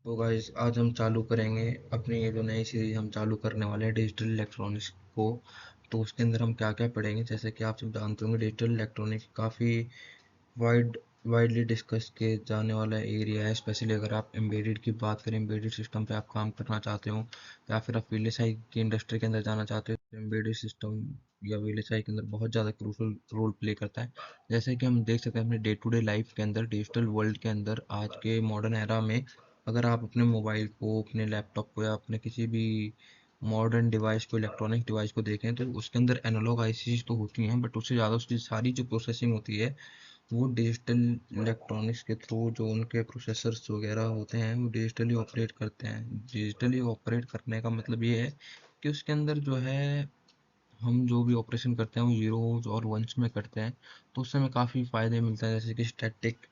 तो गाइस आज हम चालू करेंगे अपनी ये जो नई सीरीज हम चालू करने वाले हैं डिजिटल इलेक्ट्रॉनिक्स को। तो उसके अंदर हम क्या क्या पढ़ेंगे, जैसे कि आप सब जानते होंगे डिजिटल इलेक्ट्रॉनिक्स काफ़ी वाइडली डिस्कस किए जाने वाला एरिया है। स्पेशली अगर आप एम्बेडेड की बात करें, एम्बेडेड सिस्टम पे आप काम करना चाहते हो या फिर आप वीएलएसआई की इंडस्ट्री के अंदर जाना चाहते हो, तो एम्बेडेड सिस्टम या वीएलएसआई के अंदर बहुत ज़्यादा क्रूशल रोल प्ले करता है। जैसे कि हम देख सकते हैं अपने डे टू डे लाइफ के अंदर, डिजिटल वर्ल्ड के अंदर, आज के मॉडर्न एरा में अगर आप अपने मोबाइल को, अपने लैपटॉप को या अपने किसी भी मॉडर्न डिवाइस को, इलेक्ट्रॉनिक डिवाइस को देखें तो उसके अंदर एनालॉग आईसीज तो होती हैं, बट उससे ज़्यादा उसकी सारी जो प्रोसेसिंग होती है वो डिजिटल इलेक्ट्रॉनिक्स के थ्रू, जो उनके प्रोसेसर्स वगैरह होते हैं वो डिजिटली ऑपरेट करते हैं। डिजिटली ऑपरेट करने का मतलब ये है कि उसके अंदर जो है हम जो भी ऑपरेशन करते हैं वो जीरोज और वंस में करते हैं। तो उससे हमें काफ़ी फ़ायदे मिलते हैं, जैसे कि स्टैटिक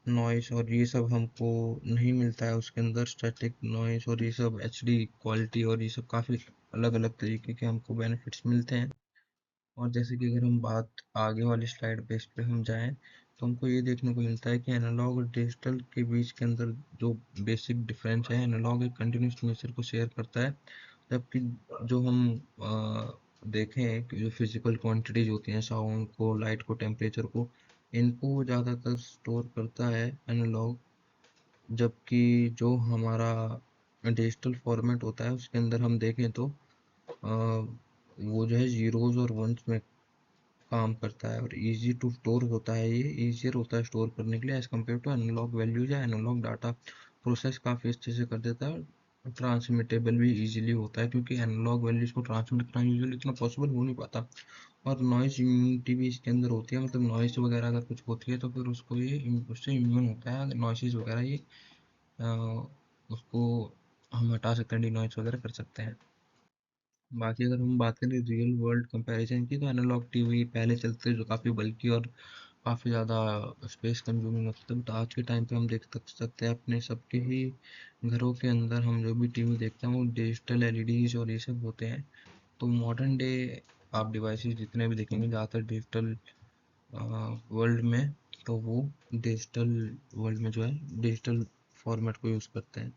नॉइस और ये सब हमको नहीं मिलता है उसके अंदर। स्टैटिक नॉइस और ये सब एचडी क्वालिटी और ये सब काफ़ी अलग अलग तरीके के हमको बेनिफिट्स मिलते हैं। और जैसे कि अगर हम बात आगे वाली स्लाइड पे इस पे हम जाएं तो हमको ये देखने को मिलता है कि एनालॉग और डिजिटल के बीच के अंदर जो बेसिक डिफरेंस है, एनालॉग एक कंटिन्यूस नेचर को शेयर करता है, जबकि जो हम देखें कि जो फिजिकल क्वांटिटीज होती हैं, साउंड को, लाइट को, टेम्परेचर को, इनको ज़्यादातर स्टोर करता है एनालॉग। जबकि जो हमारा डिजिटल फॉर्मेट होता है उसके अंदर हम देखें तो वो जो है जीरोज और वंस में काम करता है और इजी टू स्टोर होता है। ये ईजियर होता है स्टोर करने के लिए as compare to analogue values या एनालॉग डाटा। प्रोसेस काफ़ी अच्छे से कर देता है और ट्रांसमिटेबल भी इजीली होता है, क्योंकि एनालॉग वैल्यूज को ट्रांसमिट करना यूजुअली इतना पॉसिबल हो नहीं पाता। और नॉइज इम्यूनिटी भी इसके अंदर होती है, मतलब नॉइज वगैरह अगर कुछ होती है तो फिर उसको ये उससे इम्यून होता है। अगर नॉइसेज वगैरह ये अ, उसको हम हटा सकते हैं, डी नॉइज वगैरह कर सकते हैं। बाकी अगर हम बात करें रियल वर्ल्ड कंपैरिजन की, तो एनालॉग टीवी पहले चलते जो काफ़ी बल्कि और काफ़ी ज़्यादा स्पेस कंज्यूमिंग होता था, तो आज के टाइम पे हम देख सकते हैं अपने सबके ही घरों के अंदर हम जो भी टीवी देखते हैं वो डिजिटल एलईडीज और ये सब होते हैं। तो मॉडर्न डे आप डिवाइसेस जितने भी देखेंगे ज़्यादातर डिजिटल वर्ल्ड में, तो वो डिजिटल वर्ल्ड में जो है डिजिटल फॉर्मेट को यूज़ करते हैं।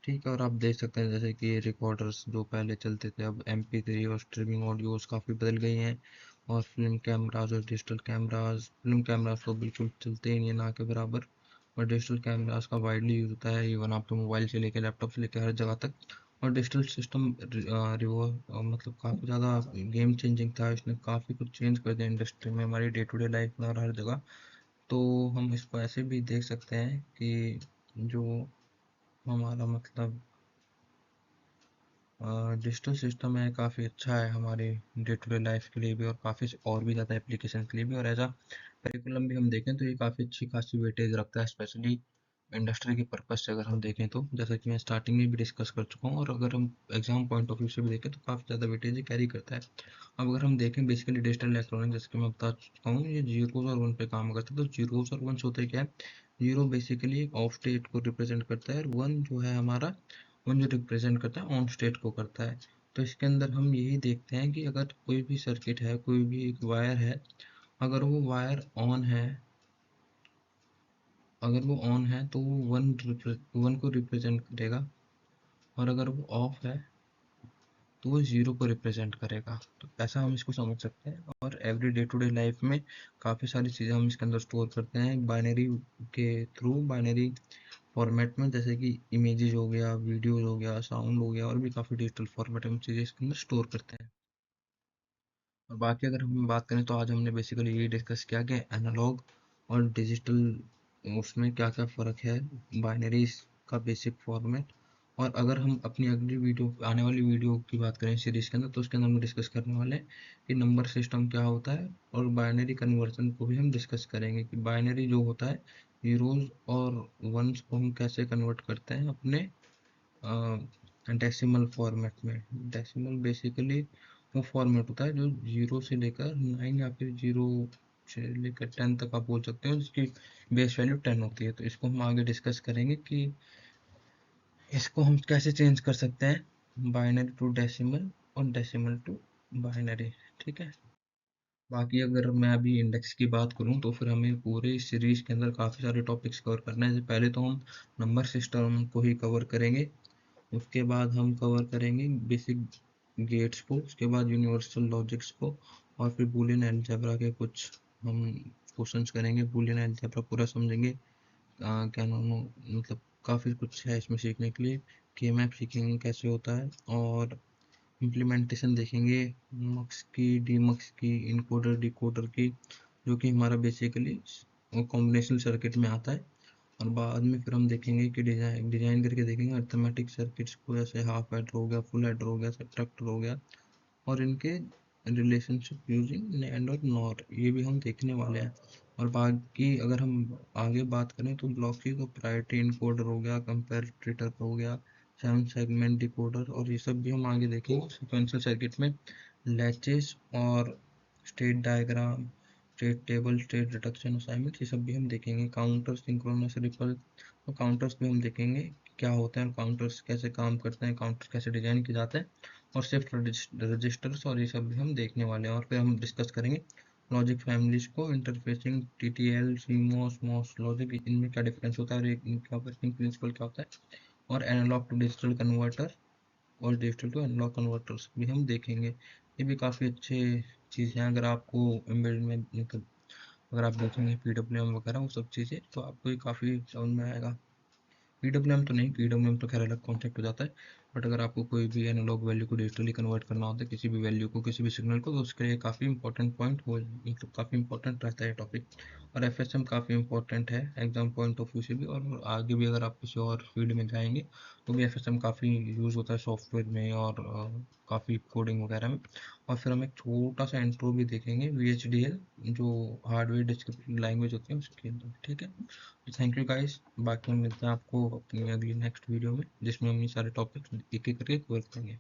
ठीक है, और आप देख सकते हैं जैसे कि रिकॉर्डर्स जो पहले चलते थे अब MP3 और स्ट्रीमिंग ऑडियोज काफ़ी बदल गई हैं। और फिल्म कैमराज और डिजिटल कैमराज, फिल्म कैमराज तो बिल्कुल चलते ही नहीं है, ना के बराबर। और डिजिटल कैमराज का वाइडली यूज होता है, इवन आपके मोबाइल से लेकर लैपटॉप से लेकर हर जगह तक। और डिजिटल सिस्टम रिवो मतलब काफ़ी ज़्यादा गेम चेंजिंग था, इसने काफ़ी कुछ चेंज कर दिया इंडस्ट्री में, हमारी डे टू डे लाइफ में और हर जगह। तो हम इसको ऐसे भी देख सकते हैं कि जो हमारा मतलब डिजिटल सिस्टम है काफ़ी अच्छा है हमारे डे टू डे लाइफ के लिए भी, और काफ़ी और भी ज़्यादा एप्लीकेशन के लिए भी। और एज अ करिकुलम भी हम देखें तो ये काफ़ी अच्छी खासी वेटेज रखता है, स्पेशली इंडस्ट्री के पर्पज से अगर हम देखें तो, जैसा कि मैं स्टार्टिंग में भी डिस्कस कर चुका हूँ। और अगर हम एग्जाम पॉइंट ऑफ व्यू से भी देखें तो काफ़ी ज़्यादा वेटेज कैरी करता है। अब अगर हम देखें बेसिकली डिजिटल इलेक्ट्रॉनिक, जैसे कि मैं बता चुका हूँ, ये जीरोज और वन पे काम करता है। तो जीरोज और वंस होते क्या है, जीरो बेसिकली एक ऑफ स्टेट को रिप्रेजेंट करता है और वन जो है हमारा, वन जो रिप्रेजेंट करता है ऑन स्टेट को करता है। तो इसके अंदर हम यही देखते हैं कि अगर कोई भी सर्किट है, कोई भी एक वायर है, अगर वो वायर ऑन है, अगर वो ऑन है तो वो वन को रिप्रेजेंट करेगा, और अगर वो ऑफ है तो वो जीरो को रिप्रेजेंट करेगा। तो ऐसा हम इसको समझ सकते हैं। और every day to day life में काफ़ी सारी चीज़ें हम इसके अंदर स्टोर करते हैं बाइनरी के थ्रू, बाइनरी फॉर्मेट में, जैसे कि इमेजेस हो गया, वीडियोस हो गया, साउंड हो गया, और भी काफ़ी डिजिटल फॉर्मेट में चीज़ें इसके अंदर स्टोर करते हैं। और बाकी अगर हम बात करें तो आज हमने बेसिकली यही डिस्कस किया कि एनालॉग और डिजिटल उसमें क्या क्या फ़र्क है, बाइनरीज का बेसिक फॉर्मेट। और अगर हम अपनी अगली वीडियो, आने वाली वीडियो की बात करें सीरीज़ के अंदर, तो उसके अंदर हम डिस्कस करने वाले हैं कि नंबर सिस्टम क्या होता है, और बाइनरी कन्वर्जन को भी हम डिस्कस करेंगे कि बाइनरी जो होता है, जीरोज और वंस को हम कैसे कन्वर्ट करते हैं अपने डेसिमल फॉर्मेट में। डेसिमल बेसिकली वो फॉर्मेट होता है जो जीरो से लेकर नाइन या फिर जीरो से लेकर टेन तक आप बोल सकते हो, जिसकी बेस वैल्यू टेन होती है। तो इसको हम आगे डिस्कस करेंगे कि इसको हम कैसे चेंज कर सकते हैं बाइनरी टू डेसिमल और डेसिमल टू बाइनरी। ठीक है। बाकी अगर मैं अभी इंडेक्स की बात करूँ तो फिर हमें पूरे इस सीरीज के अंदर काफ़ी सारे टॉपिक्स कवर करना है। पहले तो हम नंबर सिस्टम को ही कवर करेंगे, उसके बाद हम कवर करेंगे बेसिक गेट्स को, उसके बाद यूनिवर्सल लॉजिक्स को, और फिर बूलियन अलजेब्रा के कुछ हम क्वेश्चंस करेंगे। बूलियन अलजेब्रा पूरा समझेंगे, क्या नाम हो, मतलब काफ़ी कुछ है इसमें सीखने के लिए। के मैप सीखेंगे कैसे होता है, और इम्प्लीमेंटेशन देखेंगे मक्स की, डीमक्स की, इनकोडर डिकोडर की, जो कि हमारा बेसिकली कॉम्बिनेशनल सर्किट में आता है। और बाद में फिर हम देखेंगे कि डिजाइन डिजाइन करके देखेंगे अर्थमेटिक सर्किट्स को, जैसे हाफ एडर हो गया, फुल एडर हो गया, सब्ट्रैक्टर हो गया, और इनके रिलेशनशिप यूजिंग नैंड और नॉर, ये भी हम देखने वाले हैं। और बाकी अगर हम आगे बात करें तो ब्लॉक की, तो प्रायोरिटी इनकोडर हो गया, कंपैरेटर हो गया, 7 सेगमेंट डिकोडर, और ये सब भी हम आगे देखेंगे सिक्वेंशियल सर्किट में। लैचेस और state diagram, state table, state reduction assignment, ये सब भी हम देखेंगे। काउंटर, सिंक्रोनस रिपल, तो काउंटर्स भी हम देखेंगे क्या होते हैं, काउंटर्स कैसे काम करते हैं, काउंटर कैसे डिजाइन किया जाता है, और शिफ्ट रजिस्टर्स, और ये सब भी हम देखने वाले हैं। और फिर हम डिस्कस करेंगे लॉजिक फैमिलीज को, interfacing, TTL, CMOS, MOS logic, इनमें क्या डिफरेंस होता है, और इनका ऑपरेटिंग प्रिंसिपल क्या होता है, और एनालॉग टू डिजिटल कन्वर्टर और डिजिटल टू एनालॉग कन्वर्टर्स भी हम देखेंगे। ये भी काफ़ी अच्छे चीज़ें हैं। अगर आपको एम्बेडेड में मतलब अगर आप देखेंगे पीडब्ल्यूएम वगैरह वो सब चीज़ें, तो आपको ये काफ़ी समझ में आएगा। पीडब्ल्यूएम तो नहीं, पीडब्ल्यूएम तो खैर अलग कॉन्सेप्ट हो जाता है। बट अगर आपको कोई भी एनालॉग वैल्यू को डिजिटली कन्वर्ट करना होता है, किसी भी वैल्यू को, किसी भी सिग्नल को, तो उसके लिए काफ़ी इंपॉर्टेंट पॉइंट हो, मतलब काफ़ी इंपॉर्टेंट रहता है टॉपिक। और एफएसएम काफ़ी इंपॉर्टेंट है एग्जाम पॉइंट ऑफ व्यू से भी, और आगे भी अगर आप किसी और फील्ड में जाएंगे तो भी एफएसएम काफ़ी यूज़ होता है सॉफ्टवेयर में, और काफ़ी कोडिंग वगैरह में। और फिर हम एक छोटा सा इंट्रो भी देखेंगे वीएचडीएल, जो हार्डवेयर डिस्क्रिप्टिव लैंग्वेज होती है उसके अंदर, ठीक है। थैंक यू गाइस, बाकी हम मिलते हैं आपको अपनी अगली नेक्स्ट वीडियो में, जिसमें हम ये सारे टॉपिक्स एक एक करके कवर करेंगे।